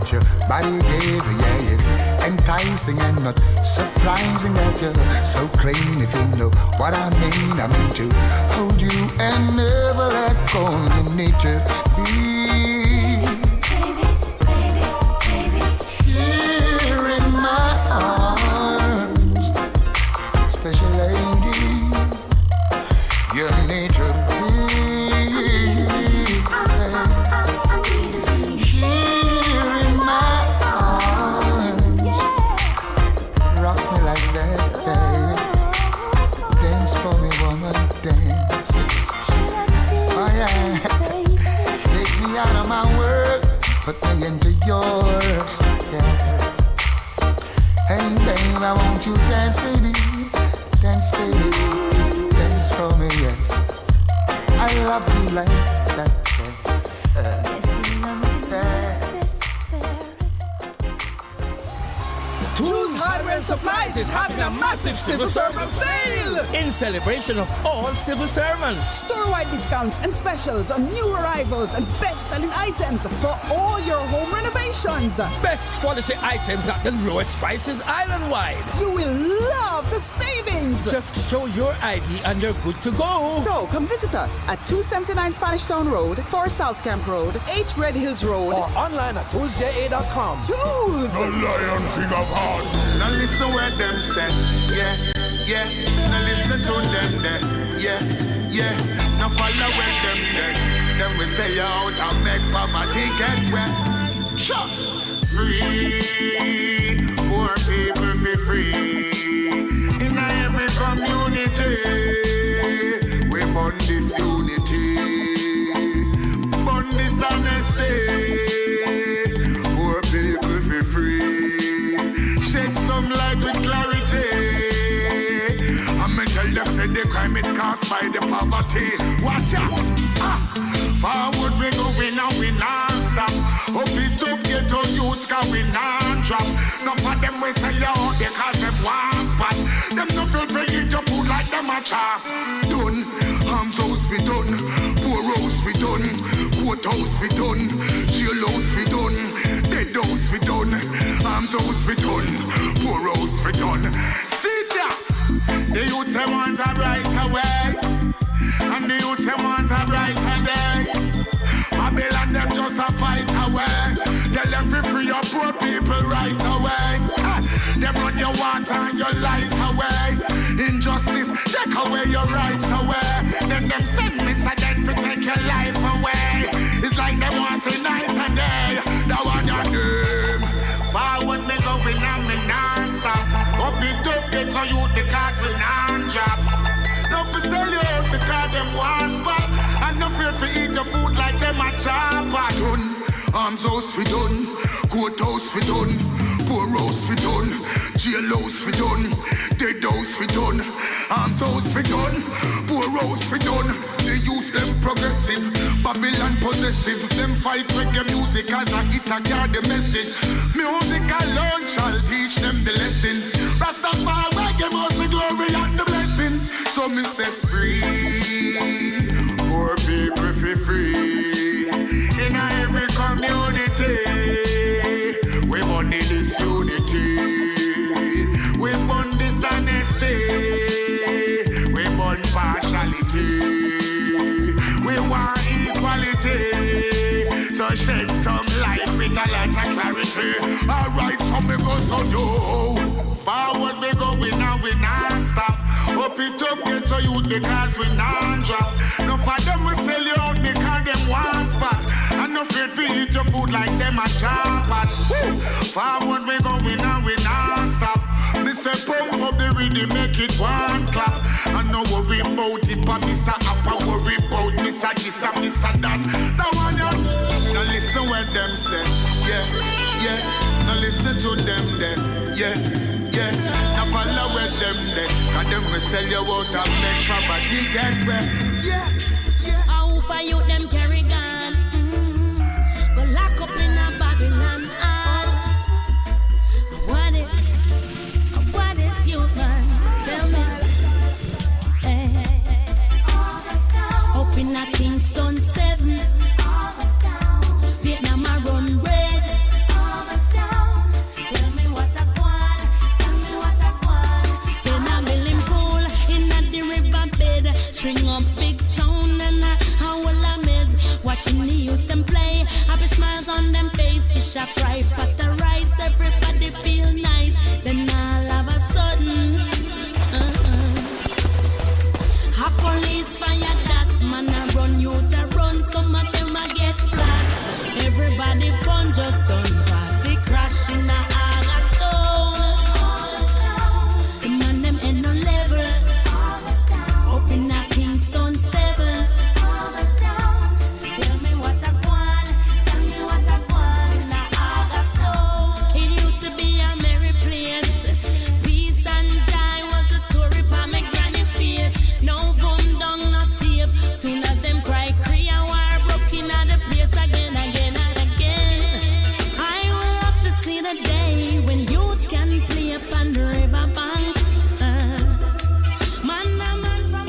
what your body gave. Yeah, it's enticing and not surprising that you're so clean. If you know what I mean to hold you and never let go. You need to be here in my arms, special lady. You need to be here in my arms. Rock me like that, baby. Dance for me, woman, dance. Oh yeah. Take me out of my world, put me into yours. Yes. Hey, babe, I want you to dance, baby. Dance, baby. Dance for me, yes. I love you like that. Tools Hardware and Supplies is having a massive civil servant sale in celebration of all civil servants. Store-wide discounts and specials on new arrivals and best-selling items for all your home renovations. Best quality items at the lowest prices island-wide. You will love the savings. Just show your ID and you're good to go. So come visit us at 279 Spanish Town Road, 4 South Camp Road, 8 Red Hills Road, or online at toolsja.com. Tools! The Lion King of Hearts. Now listen what them say, yeah, yeah. Now listen to them there, yeah, yeah. Now follow what them say. Then we say you out and make poverty get wet. Sure. Free, poor people be free. In every community, we burn this unity, burn this honesty. Poor people be free. Shed some light with clarity. I'ma tell them say the crime it caused by the poverty. Watch out. Forward we go, we now we non-stop. Up it up, get on youth, cause we non-drop. None of them we say out, they call them one spot. Them no feel to eat your food like them a chop. Done, arms house we done, poor house we done, court house we done, jail house we done, dead house we done, arms house we done, poor house we done. See that? The youth them want a brighter way, and the youth them want a brighter day. Babylon them just a fight away. Tell them free your poor people right away. Them run your water and your light away. Injustice, take away your rights away. Then them send me so dead to take your life away. It's like them want say night and day. That one your name. Forward me going and me non-stop. Up it up, they call you because we non-job. Don't for sell you out because them want spot. And no fear to eat your food like them a chopper. Done, arms house we done, court house we done, poor house we done, jail house we done, dead house we done, arms house we done, poor house we done. They use them progressive, Babylon possessive. Them fight reggae music as a hit a carry the message. Music alone shall teach them the lessons. Rastafari reggae must be glory and the blessings. So me say free, poor people be free. In every community, we burn this unity, we burn dishonesty, we burn partiality, we want equality. So shed some light with a lot of clarity. Alright, so me go so yo. Forward we go, we now we non-stop. Up it up, get to you because we non-drop. No for them we sell you out because them want spot. And no afraid to eat your food like them a chopper. Forward we go, we now we non-stop. Me say pump up the rhythm, make it one clap. And no worry about it, but me say up and worry about me say this and me say that. Now one you now listen what them say, yeah, yeah. Now listen to them there, yeah. Yeah, now follow with them there. Cause them will sell you out and make property get wet. Yeah, yeah. How for you them carry gun? Go lock up in a Babylon. What is you man? Tell me. Hey. Up in a Kingston 7. Vietnam a run red. fish a fry, pot of rice, everybody feel nice. Then all of a sudden, a police fire that man a run, you to run, some of them a get flat. Everybody fun just done party crash in a Augustone. The man them in no level, up in a Kingston 7. Tell me what I want, tell me what I want in a Augustone. It used to be a merry place, peace and joy was the story for my granny face. No boom down, no safe, soon as them cry, Korea war broke in the place again, again and again. I will love to see the day when youths can play upon the riverbank. Man, a man from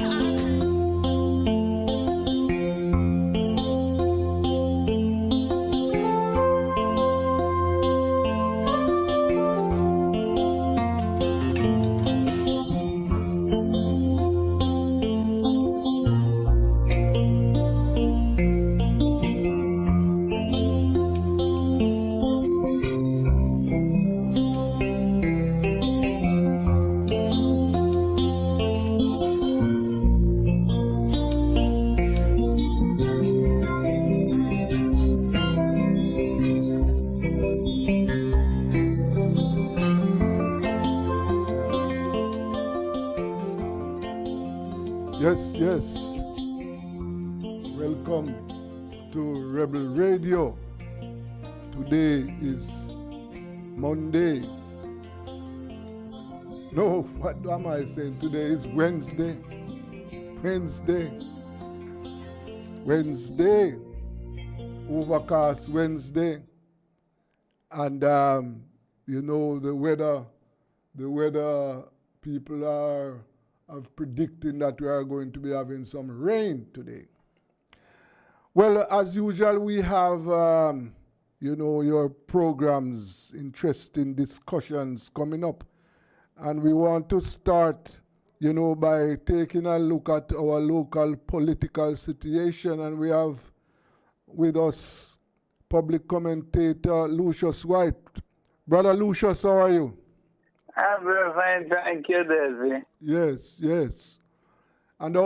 Yes. Welcome to Rebel Radio. Today is Monday. No, what am I saying? Today is Wednesday. Overcast Wednesday. And, the weather people are predicting that we are going to be having some rain today. Well, as usual, we have, your programs, interesting discussions coming up. And we want to start, by taking a look at our local political situation. And we have with us public commentator Lucius White. Brother Lucius, how are you? I'm very fine, thank you, Daisy. Yes. And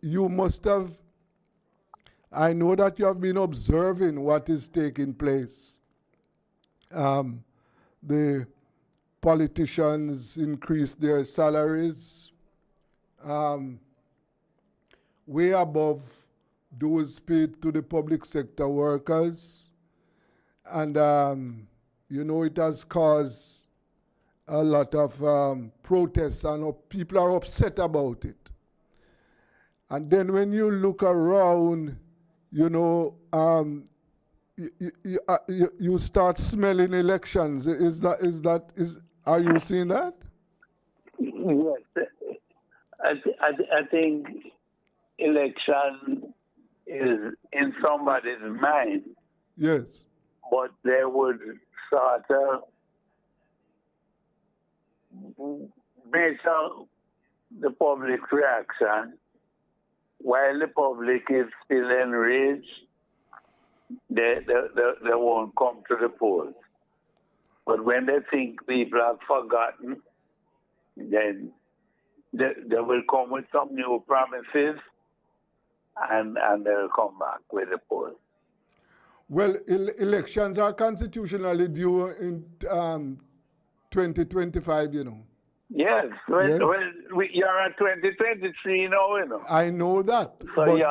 you must have, I know that you have been observing what is taking place. The politicians increased their salaries way above those paid to the public sector workers. And, it has caused a lot of protests, and people are upset about it. And then when you look around, you start smelling elections. Are you seeing that? Yes. I think election is in somebody's mind. Yes. But they would sort of measure the public reaction while the public is still enraged. They won't come to the polls. But when they think people have forgotten, then they will come with some new promises and they'll come back with the polls. Well, elections are constitutionally due in 2025, Yes. Well, you're at 2023 now, I know that. So you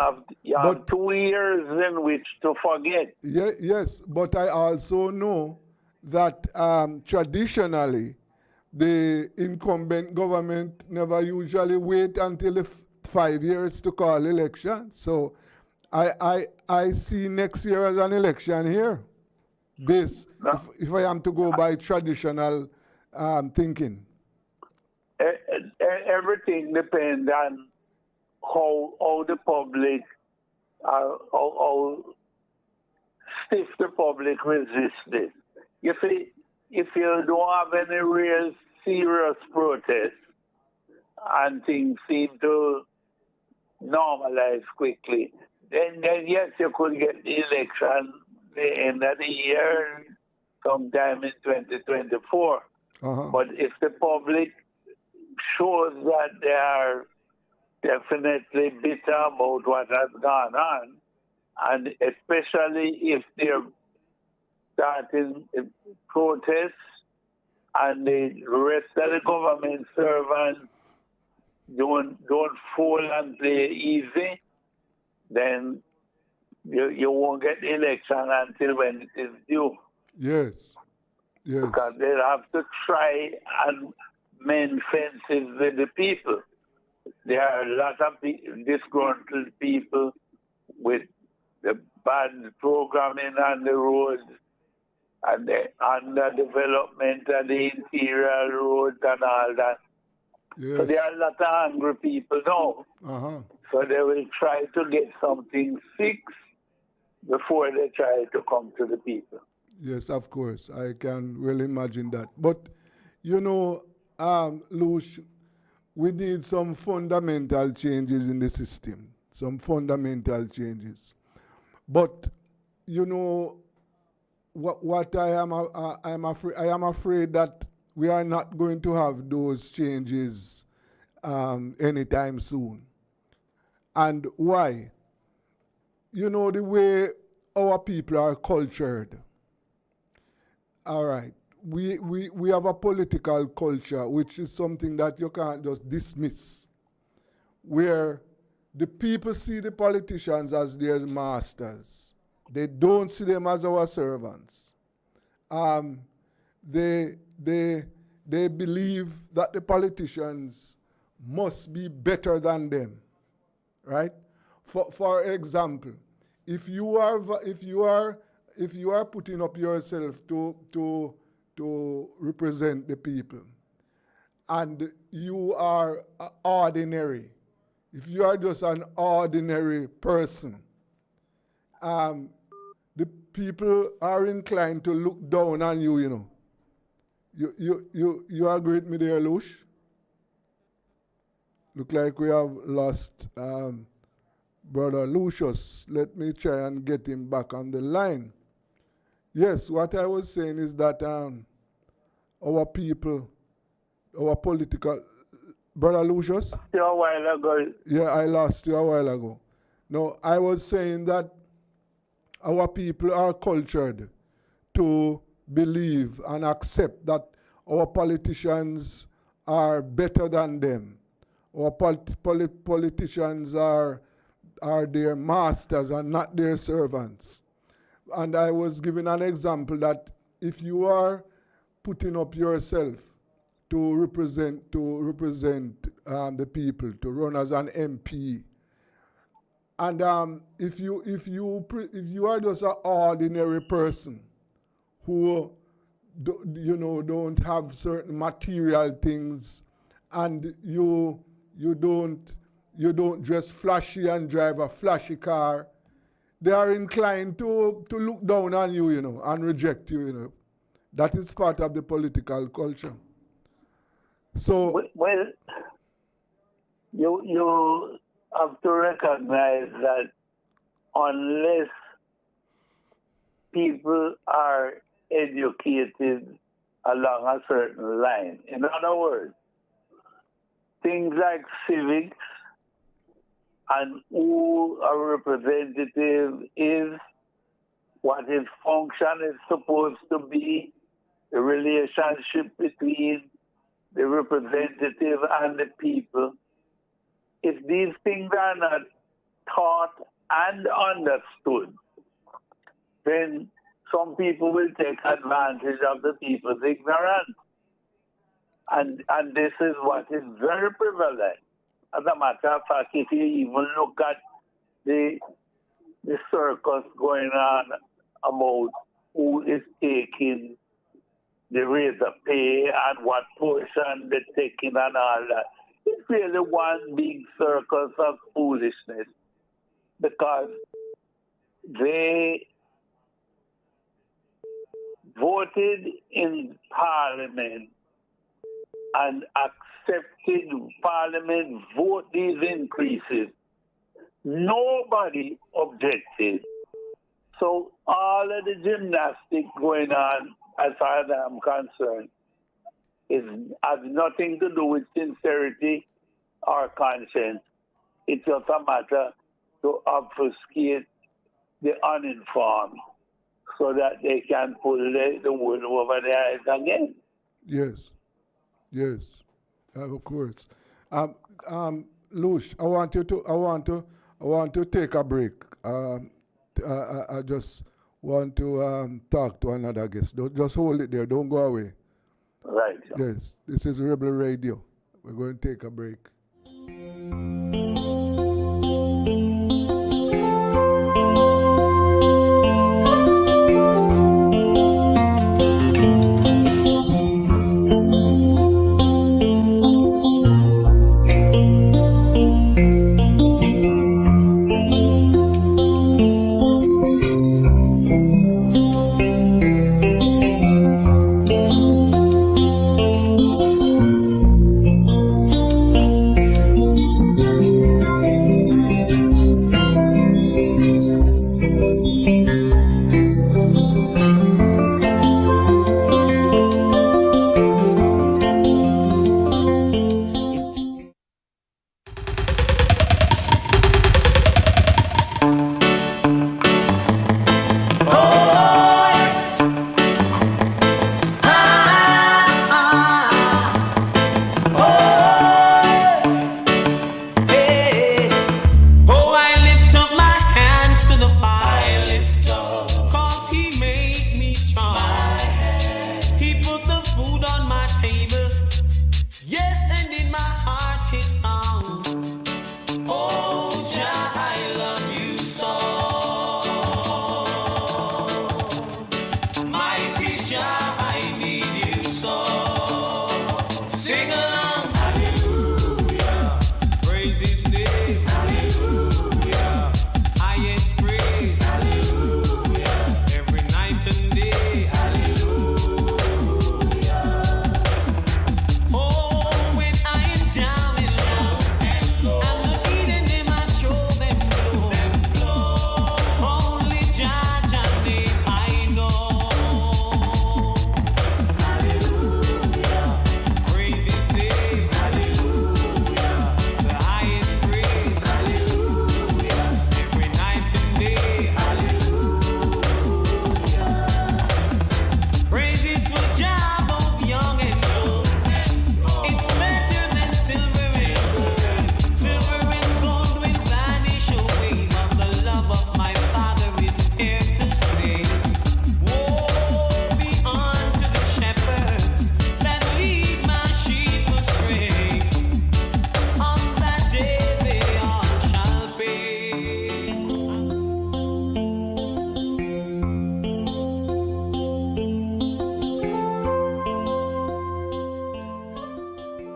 have 2 years in which to forget. Yes, but I also know that traditionally the incumbent government never usually wait until the 5 years to call election. So I see next year as an election here, if I am to go by traditional thinking. Everything depends on how the public, how stiff the public resist it. You see, if you don't have any real serious protests and things seem to normalize quickly, then yes, you could get the election the end of the year, sometime in 2024. But if the public shows that they are definitely bitter about what has gone on, and especially if they're starting protests and the rest of the government servants don't fall and play easy, then you won't get the election until when it is due. Yes. Yes. Because they'll have to try and mend fences with the people. There are a lot of disgruntled people with the bad programming on the roads and the underdevelopment of the interior roads and all that. Yes. So there are a lot of angry people now. So they will try to get something fixed before they try to come to the people. Yes, of course. I can well imagine that. But, Lush, we need some fundamental changes in the system. Some fundamental changes. But, what I am afraid that we are not going to have those changes anytime soon. And why? The way our people are cultured. All right. We have a political culture, which is something that you can't just dismiss, where the people see the politicians as their masters. They don't see them as our servants. They believe that the politicians must be better than them, right? For example, if you are putting up yourself to represent the people, and you are ordinary, if you are just an ordinary person, the people are inclined to look down on you. You agree with me there, Lush? Look like we have lost Brother Lucius. Let me try and get him back on the line. Yes, what I was saying is that our people, our political... Brother Lucius? A while ago. Yeah, I lost you a while ago. No, I was saying that our people are cultured to believe and accept that our politicians are better than them. Our politicians are their masters and not their servants. And I was giving an example that if you are putting up yourself to represent the people, to run as an MP, and if you are just an ordinary person who don't have certain material things, and you don't dress flashy and drive a flashy car, they are inclined to look down on you, and reject you, That is part of the political culture. So, well, you have to recognize that unless people are educated along a certain line, in other words, things like civics and who a representative is, what his function is supposed to be, the relationship between the representative and the people. If these things are not taught and understood, then some people will take advantage of the people's ignorance. And this is what is very prevalent. As a matter of fact, if you even look at the circus going on about who is taking the rate of pay and what portion they're taking and all that, it's really one big circus of foolishness, because they voted in Parliament and accepted Parliament vote these increases. Nobody objected. So all of the gymnastics going on, as far as I'm concerned, has nothing to do with sincerity or conscience. It's just a matter to obfuscate the uninformed so that they can pull the wool over their eyes again. Yes, yes, of course. Lush, I want to take a break. I just want to talk to another guest. Just hold it there. Don't go away. Right. Yes, this is Rebel Radio. We're going to take a break.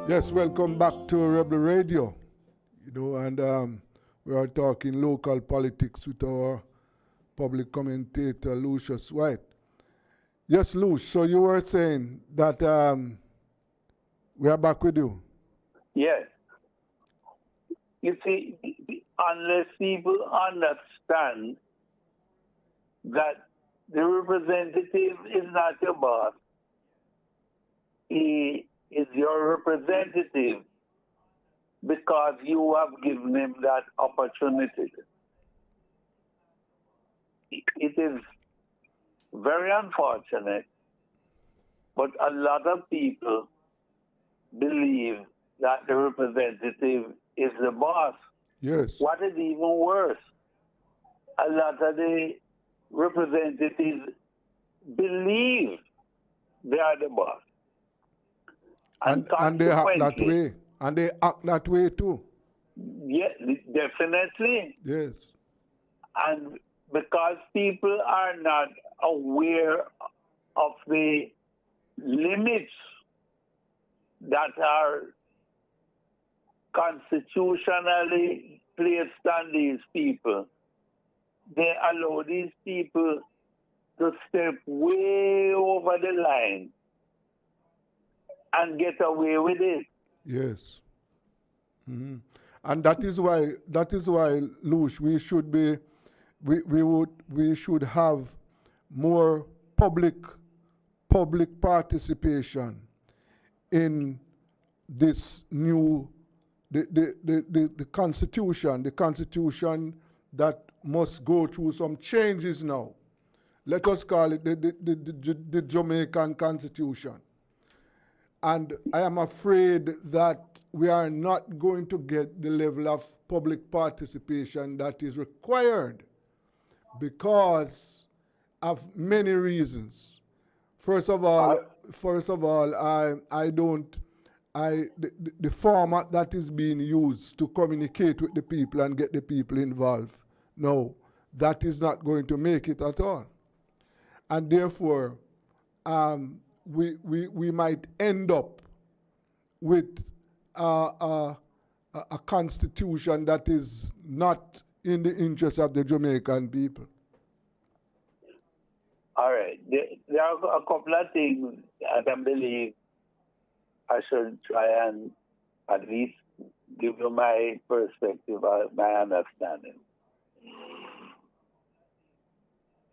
Yes, welcome back to Rebel Radio. And we are talking local politics with our public commentator, Lucius White. Yes, Luce, so you were saying that we are back with you. Yes. You see, unless people understand that the representative is not your boss, he is your representative because you have given him that opportunity. It is very unfortunate, but a lot of people believe that the representative is the boss. Yes. What is even worse, a lot of the representatives believe they are the boss. And they act that way. And they act that way too. Yes, definitely. Yes. And because people are not aware of the limits that are constitutionally placed on these people, they allow these people to step way over the line and get away with it. Yes. Mm-hmm. And that is why, Lush, we should be we should have more public participation in this new the constitution that must go through some changes now. Let us call it the Jamaican constitution. And I am afraid that we are not going to get the level of public participation that is required because of many reasons. First of all, the format that is being used to communicate with the people and get the people involved, no, that is not going to make it at all. And therefore, we might end up with a constitution that is not in the interest of the Jamaican people. All right. There are a couple of things that I believe I should try and at least give you my perspective, my understanding.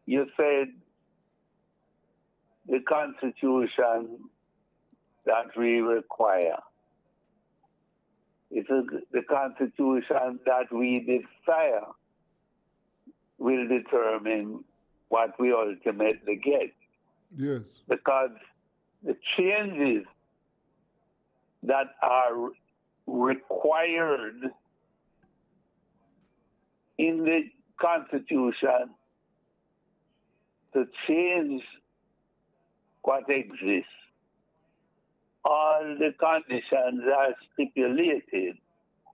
You said the Constitution that we require. It is the Constitution that we desire will determine what we ultimately get. Yes. Because the changes that are required in the Constitution to change what exists, all the conditions are stipulated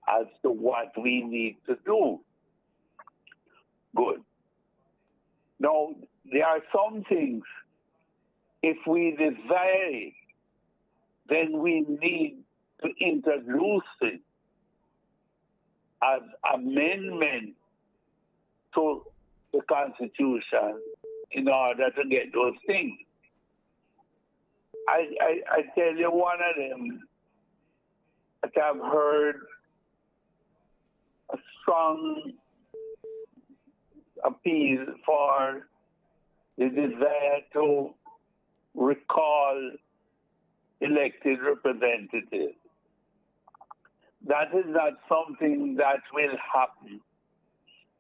as to what we need to do. Good. Now, there are some things, if we desire it, then we need to introduce it as amendment to the Constitution in order to get those things. I tell you one of them that I've heard a strong appeal for the desire to recall elected representatives. That is not something that will happen.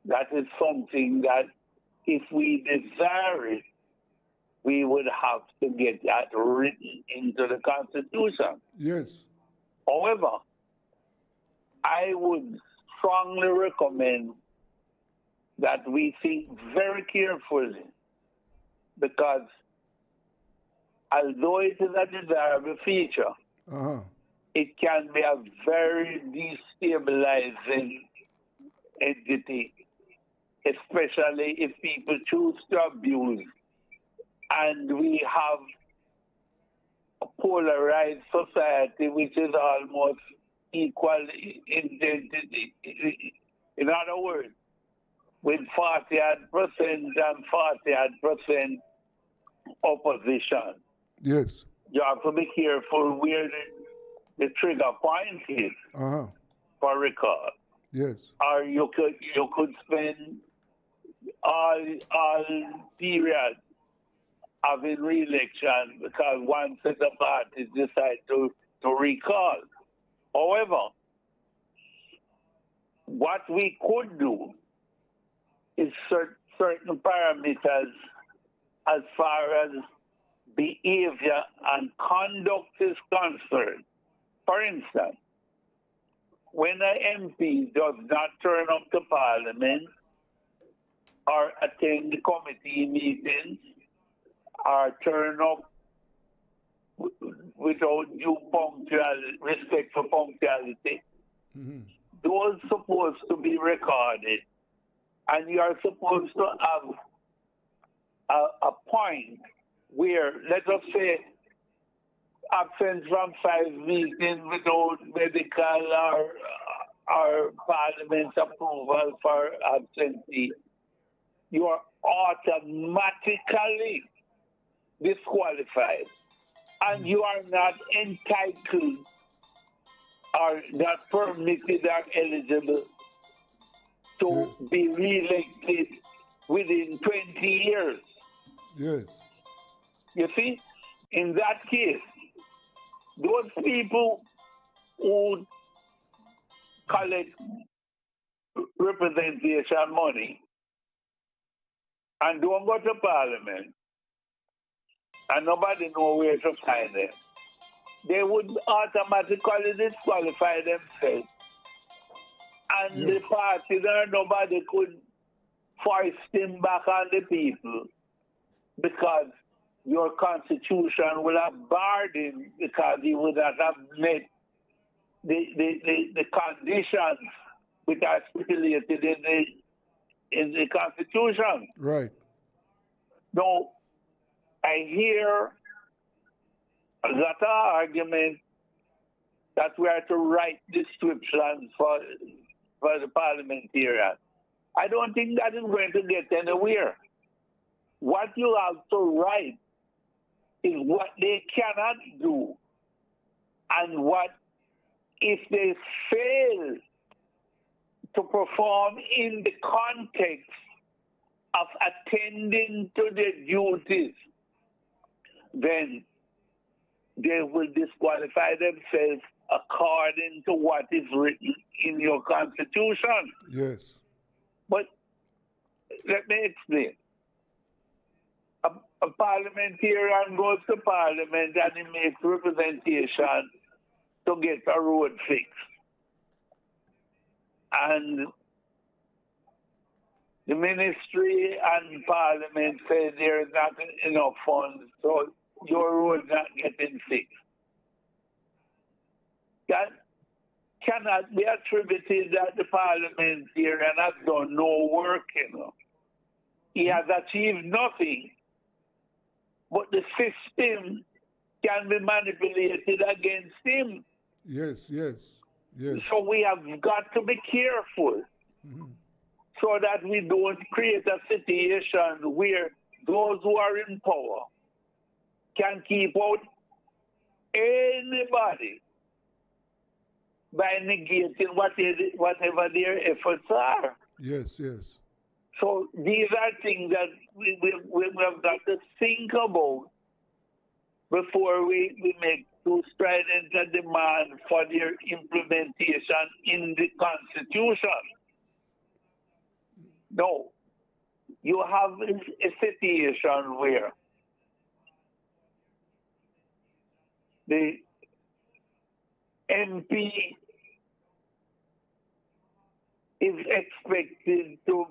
That is something that if we desire it, we would have to get that written into the Constitution. Yes. However, I would strongly recommend that we think very carefully, because although it is a desirable feature, it can be a very destabilizing entity, especially if people choose to abuse. And we have a polarized society which is almost equal identity. In other words, with 40% and 40% opposition. Yes. You have to be careful where the trigger point is for recall. Yes. Or you could spend all period having re-election because one set of parties decide to recall. However, what we could do is certain parameters as far as behavior and conduct is concerned. For instance, when an MP does not turn up to Parliament or attend the committee meetings or turn up without due respect for punctuality, those are supposed to be recorded. And you are supposed to have a point where, let us say, absent from 5 meetings without medical or Parliament's approval for absentee, you are automatically disqualified. And you are not entitled or not permitted or eligible to be re-elected within 20 years. Yes. You see, in that case, those people who collect representation money and don't go to parliament and nobody know where to find them, they would automatically disqualify themselves. And the party there, nobody could foist him back on the people because your constitution will have barred him because he would not have met the conditions which are stipulated in the constitution. Right. Now, I hear a lot of argument that we are to write descriptions for the parliamentarians. I don't think that is going to get anywhere. What you have to write is what they cannot do and what, if they fail to perform in the context of attending to their duties, then they will disqualify themselves according to what is written in your constitution. Yes. But let me explain. A parliamentarian goes to parliament and he makes representation to get a road fixed. And the ministry and parliament say there is not enough funds, so your road is not getting fixed. That cannot be attributed that the parliamentarian has done no work, you know. He has achieved nothing. But the system can be manipulated against him. Yes, yes, yes. So we have got to be careful so that we don't create a situation where those who are in power can keep out anybody by negating whatever their efforts are. Yes, yes. So these are things that we have got to think about before we make too strident a demand for their implementation in the Constitution. No. You have a situation where the MP is expected to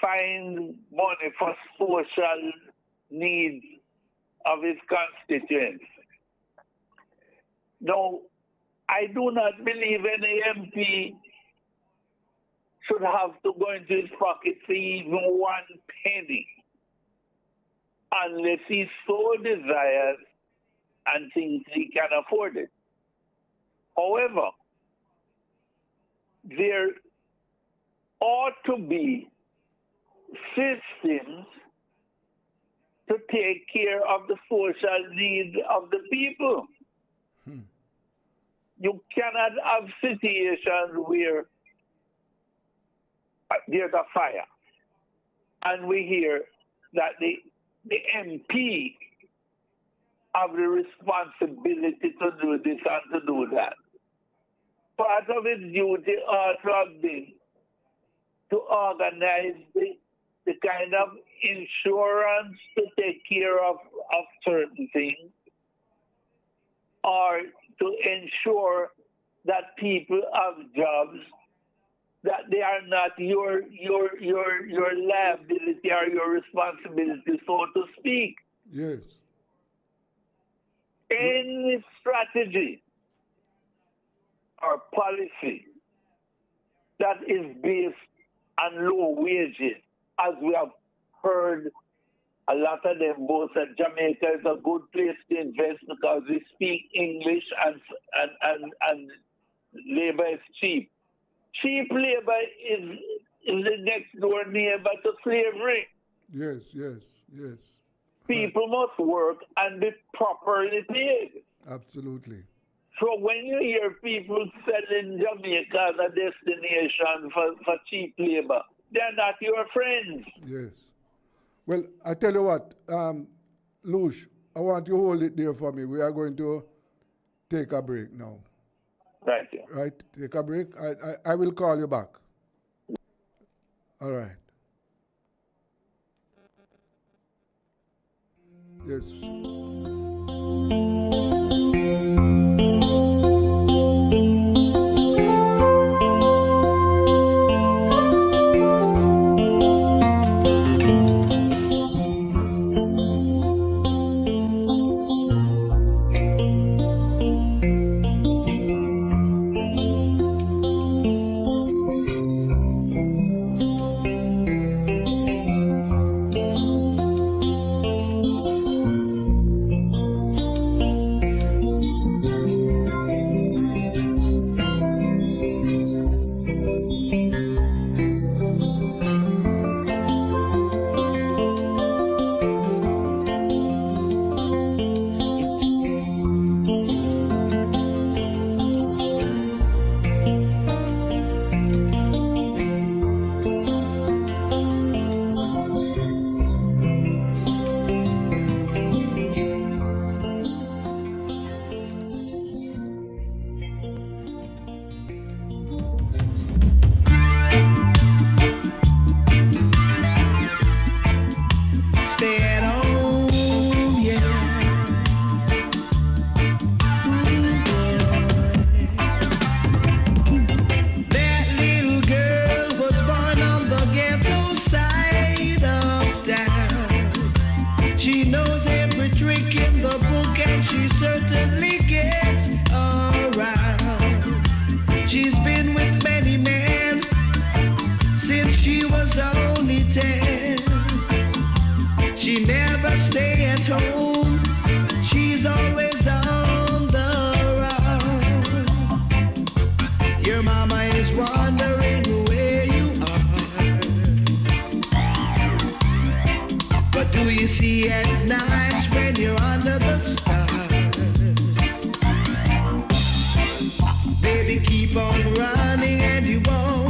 find money for social needs of his constituents. Now, I do not believe any MP should have to go into his pocket for even 1 penny unless he so desires and thinks he can afford it. However, there ought to be systems to take care of the social needs of the people. You cannot have situations where there's a fire and we hear that the MP have the responsibility to do this and to do that. Part of his duty ought to have been to organize the kind of insurance to take care of certain things, or to ensure that people have jobs, that they are not your liability or your responsibility, so to speak. Yes. Any strategy or policy that is based on low wages, as we have heard a lot of them both said Jamaica is a good place to invest because we speak English and labor is cheap. Cheap labor is the next door neighbor to slavery. Yes, yes, yes. People must work and be properly paid. Absolutely. So when you hear people selling Jamaica as a destination for cheap labor, they're not your friends. Yes. Well, I tell you what, Lush, I want you to hold it there for me. We are going to take a break now. Thank you. Right? Take a break. I will call you back. All right. Yes. Stay at home, yeah. That little girl was born on the ghetto side of town. She knows every trick in the book and she certainly gets around. She's been with many men since she was only 10. She never stay at home. She's always on the run. Your mama is wondering where you are. But do you see at nights when you're under the stars? Baby, keep on running and you won't